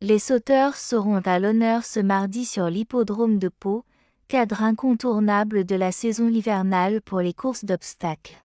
Les sauteurs seront à l'honneur ce mardi sur l'hippodrome de Pau, cadre incontournable de la saison hivernale pour les courses d'obstacles.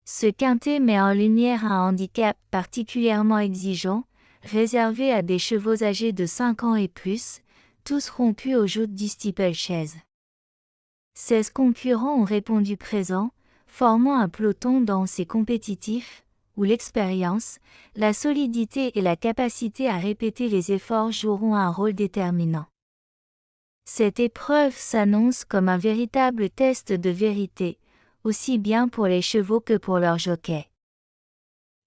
Ce quintet met en lumière un handicap particulièrement exigeant, réservé à des chevaux âgés de 5 ans et plus, tous rompus aux joutes du steeplechase. 16 concurrents ont répondu présents, formant un peloton dense et compétitif, où l'expérience, la solidité et la capacité à répéter les efforts joueront un rôle déterminant. Cette épreuve s'annonce comme un véritable test de vérité, aussi bien pour les chevaux que pour leurs jockeys.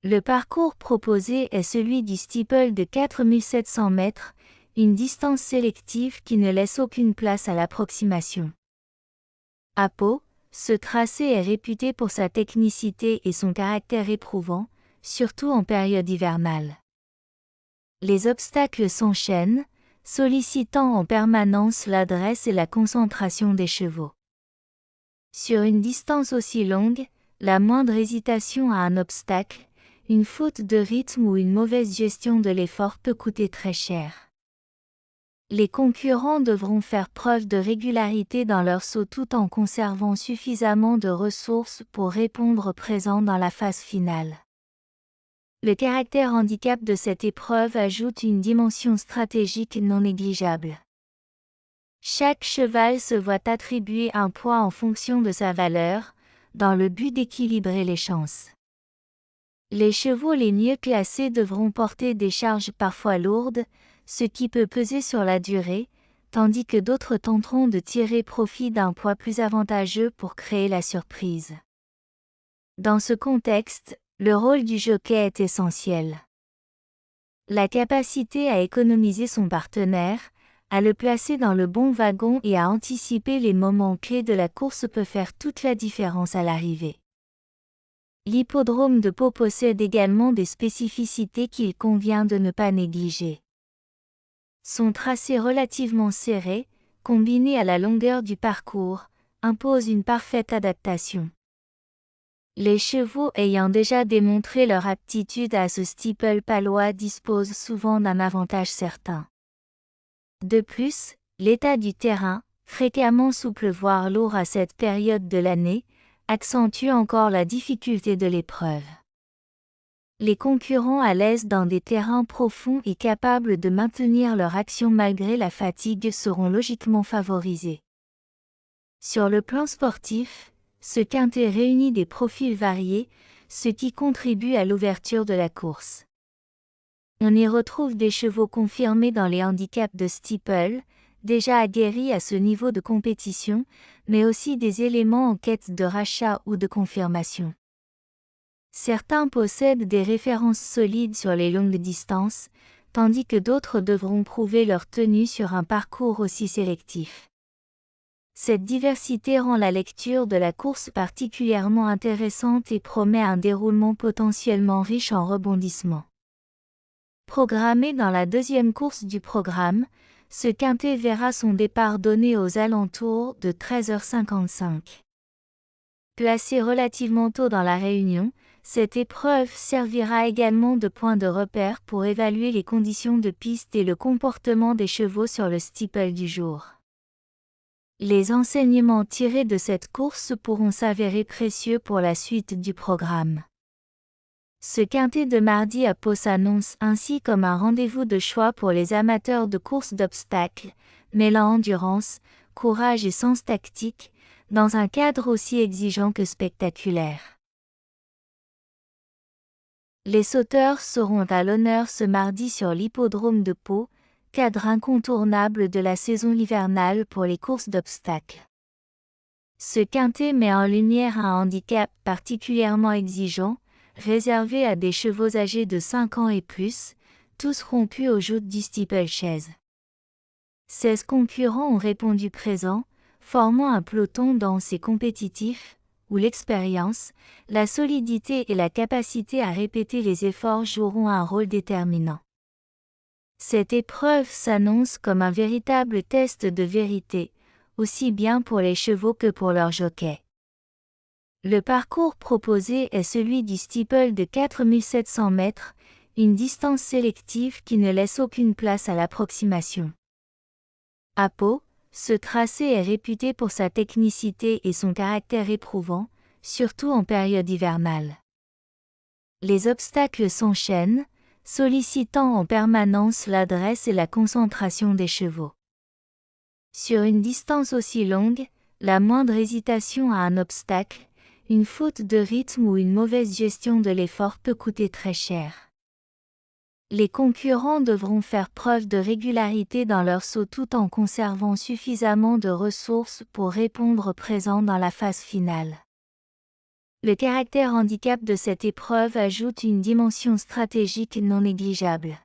Le parcours proposé est celui du steeple de 4700 mètres, une distance sélective qui ne laisse aucune place à l'approximation. À Pau, ce tracé est réputé pour sa technicité et son caractère éprouvant, surtout en période hivernale. Les obstacles s'enchaînent, sollicitant en permanence l'adresse et la concentration des chevaux. Sur une distance aussi longue, la moindre hésitation à un obstacle, une faute de rythme ou une mauvaise gestion de l'effort peut coûter très cher. Les concurrents devront faire preuve de régularité dans leur saut tout en conservant suffisamment de ressources pour répondre présent dans la phase finale. Le caractère handicap de cette épreuve ajoute une dimension stratégique non négligeable. Chaque cheval se voit attribuer un poids en fonction de sa valeur, dans le but d'équilibrer les chances. Les chevaux les mieux classés devront porter des charges parfois lourdes, ce qui peut peser sur la durée, tandis que d'autres tenteront de tirer profit d'un poids plus avantageux pour créer la surprise. Dans ce contexte, le rôle du jockey est essentiel. La capacité à économiser son partenaire, à le placer dans le bon wagon et à anticiper les moments clés de la course peut faire toute la différence à l'arrivée. L'hippodrome de Pau possède également des spécificités qu'il convient de ne pas négliger. Son tracé relativement serré, combiné à la longueur du parcours, impose une parfaite adaptation. Les chevaux ayant déjà démontré leur aptitude à ce steeple palois disposent souvent d'un avantage certain. De plus, l'état du terrain, fréquemment souple voire lourd à cette période de l'année, accentue encore la difficulté de l'épreuve. Les concurrents à l'aise dans des terrains profonds et capables de maintenir leur action malgré la fatigue seront logiquement favorisés. Sur le plan sportif, ce quintet réunit des profils variés, ce qui contribue à l'ouverture de la course. On y retrouve des chevaux confirmés dans les handicaps de steeple, déjà aguerris à ce niveau de compétition, mais aussi des éléments en quête de rachat ou de confirmation. Certains possèdent des références solides sur les longues distances, tandis que d'autres devront prouver leur tenue sur un parcours aussi sélectif. Cette diversité rend la lecture de la course particulièrement intéressante et promet un déroulement potentiellement riche en rebondissements. Programmé dans la deuxième course du programme, ce quintet verra son départ donné aux alentours de 13h55. Placé relativement tôt dans la réunion, cette épreuve servira également de point de repère pour évaluer les conditions de piste et le comportement des chevaux sur le steeple du jour. Les enseignements tirés de cette course pourront s'avérer précieux pour la suite du programme. Ce quintet de mardi à Pau s'annonce ainsi comme un rendez-vous de choix pour les amateurs de courses d'obstacles, mêlant endurance, courage et sens tactique, dans un cadre aussi exigeant que spectaculaire. Les sauteurs seront à l'honneur ce mardi sur l'hippodrome de Pau, cadre incontournable de la saison hivernale pour les courses d'obstacles. Ce quintet met en lumière un handicap particulièrement exigeant, réservé à des chevaux âgés de 5 ans et plus, tous rompus aux joutes du steeplechase. 16 concurrents ont répondu présents, formant un peloton dense et compétitif, où l'expérience, la solidité et la capacité à répéter les efforts joueront un rôle déterminant. Cette épreuve s'annonce comme un véritable test de vérité, aussi bien pour les chevaux que pour leurs jockeys. Le parcours proposé est celui du steeple de 4700 mètres, une distance sélective qui ne laisse aucune place à l'approximation. À Pau, ce tracé est réputé pour sa technicité et son caractère éprouvant, surtout en période hivernale. Les obstacles s'enchaînent, sollicitant en permanence l'adresse et la concentration des chevaux. Sur une distance aussi longue, la moindre hésitation à un obstacle, une faute de rythme ou une mauvaise gestion de l'effort peut coûter très cher. Les concurrents devront faire preuve de régularité dans leur saut tout en conservant suffisamment de ressources pour répondre présent dans la phase finale. Le caractère handicap de cette épreuve ajoute une dimension stratégique non négligeable.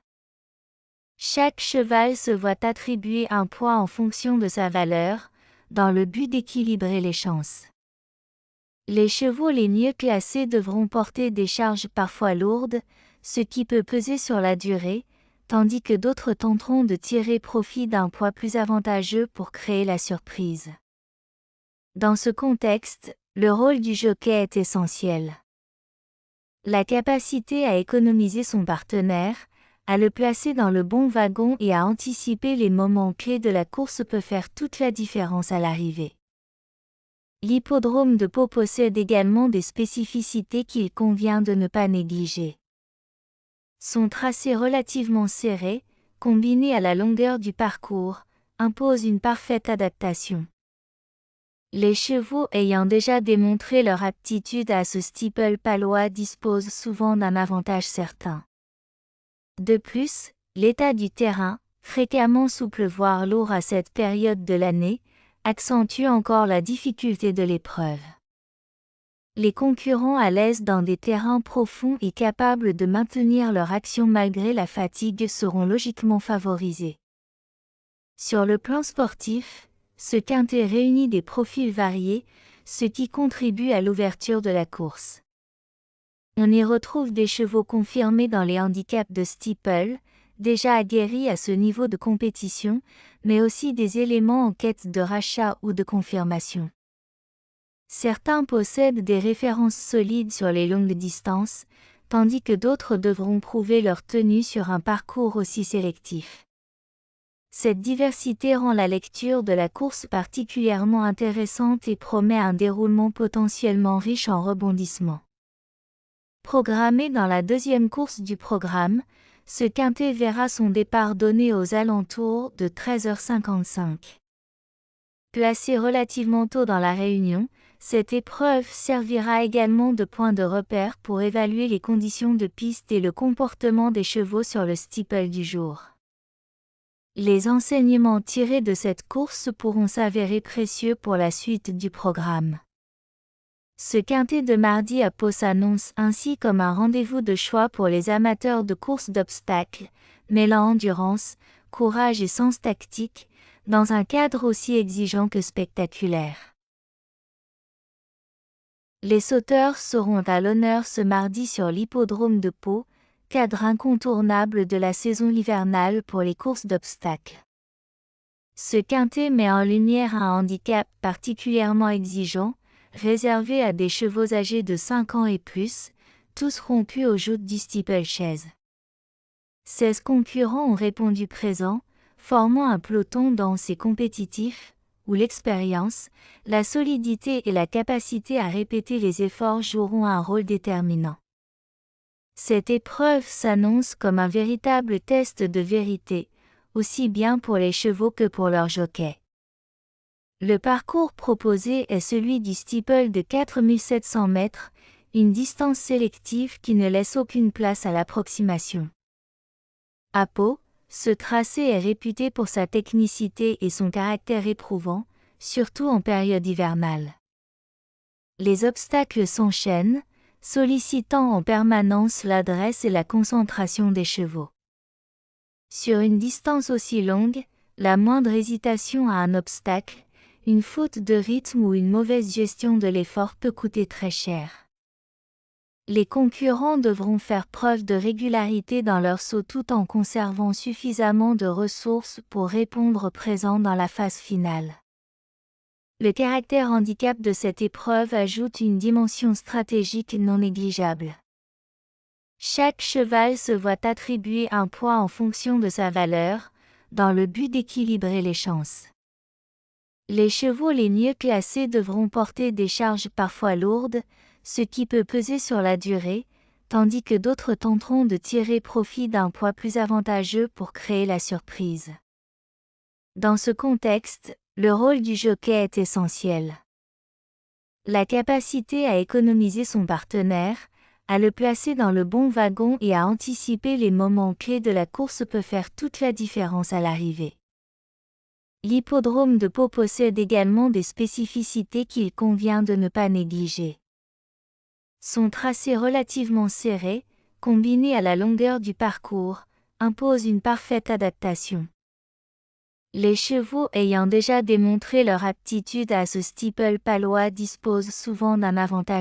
Chaque cheval se voit attribuer un poids en fonction de sa valeur, dans le but d'équilibrer les chances. Les chevaux les mieux classés devront porter des charges parfois lourdes, ce qui peut peser sur la durée, tandis que d'autres tenteront de tirer profit d'un poids plus avantageux pour créer la surprise. Dans ce contexte, le rôle du jockey est essentiel. La capacité à économiser son partenaire, à le placer dans le bon wagon et à anticiper les moments clés de la course peut faire toute la différence à l'arrivée. L'hippodrome de Pau possède également des spécificités qu'il convient de ne pas négliger. Son tracé relativement serré, combiné à la longueur du parcours, impose une parfaite adaptation. Les chevaux ayant déjà démontré leur aptitude à ce steeple palois disposent souvent d'un avantage certain. De plus, l'état du terrain, fréquemment souple voire lourd à cette période de l'année, accentue encore la difficulté de l'épreuve. Les concurrents à l'aise dans des terrains profonds et capables de maintenir leur action malgré la fatigue seront logiquement favorisés. Sur le plan sportif, ce quintet réunit des profils variés, ce qui contribue à l'ouverture de la course. On y retrouve des chevaux confirmés dans les handicaps de steeple, déjà aguerris à ce niveau de compétition, mais aussi des éléments en quête de rachat ou de confirmation. Certains possèdent des références solides sur les longues distances, tandis que d'autres devront prouver leur tenue sur un parcours aussi sélectif. Cette diversité rend la lecture de la course particulièrement intéressante et promet un déroulement potentiellement riche en rebondissements. Programmé dans la deuxième course du programme, ce quintet verra son départ donné aux alentours de 13h55. Placée relativement tôt dans la réunion, cette épreuve servira également de point de repère pour évaluer les conditions de piste et le comportement des chevaux sur le steeple du jour. Les enseignements tirés de cette course pourront s'avérer précieux pour la suite du programme. Ce quintet de mardi à Pau s'annonce ainsi comme un rendez-vous de choix pour les amateurs de courses d'obstacles, mêlant endurance, courage et sens tactique, dans un cadre aussi exigeant que spectaculaire. Les sauteurs seront à l'honneur ce mardi sur l'hippodrome de Pau, cadre incontournable de la saison hivernale pour les courses d'obstacles. Ce quintet met en lumière un handicap particulièrement exigeant, réservé à des chevaux âgés de 5 ans et plus, tous rompus aux joutes du steeplechase. 16 concurrents ont répondu présents, formant un peloton dense et compétitif, où l'expérience, la solidité et la capacité à répéter les efforts joueront un rôle déterminant. Cette épreuve s'annonce comme un véritable test de vérité, aussi bien pour les chevaux que pour leurs jockeys. Le parcours proposé est celui du steeple de 4700 mètres, une distance sélective qui ne laisse aucune place à l'approximation. À Pau, ce tracé est réputé pour sa technicité et son caractère éprouvant, surtout en période hivernale. Les obstacles s'enchaînent, sollicitant en permanence l'adresse et la concentration des chevaux. Sur une distance aussi longue, la moindre hésitation à un obstacle, une faute de rythme ou une mauvaise gestion de l'effort peut coûter très cher. Les concurrents devront faire preuve de régularité dans leur saut tout en conservant suffisamment de ressources pour répondre présent dans la phase finale. Le caractère handicap de cette épreuve ajoute une dimension stratégique non négligeable. Chaque cheval se voit attribuer un poids en fonction de sa valeur, dans le but d'équilibrer les chances. Les chevaux les mieux classés devront porter des charges parfois lourdes, ce qui peut peser sur la durée, tandis que d'autres tenteront de tirer profit d'un poids plus avantageux pour créer la surprise. Dans ce contexte, le rôle du jockey est essentiel. La capacité à économiser son partenaire, à le placer dans le bon wagon et à anticiper les moments clés de la course peut faire toute la différence à l'arrivée. L'hippodrome de Pau possède également des spécificités qu'il convient de ne pas négliger. Son tracé relativement serré, combiné à la longueur du parcours, impose une parfaite adaptation. Les chevaux ayant déjà démontré leur aptitude à ce steeple palois disposent souvent d'un avantage.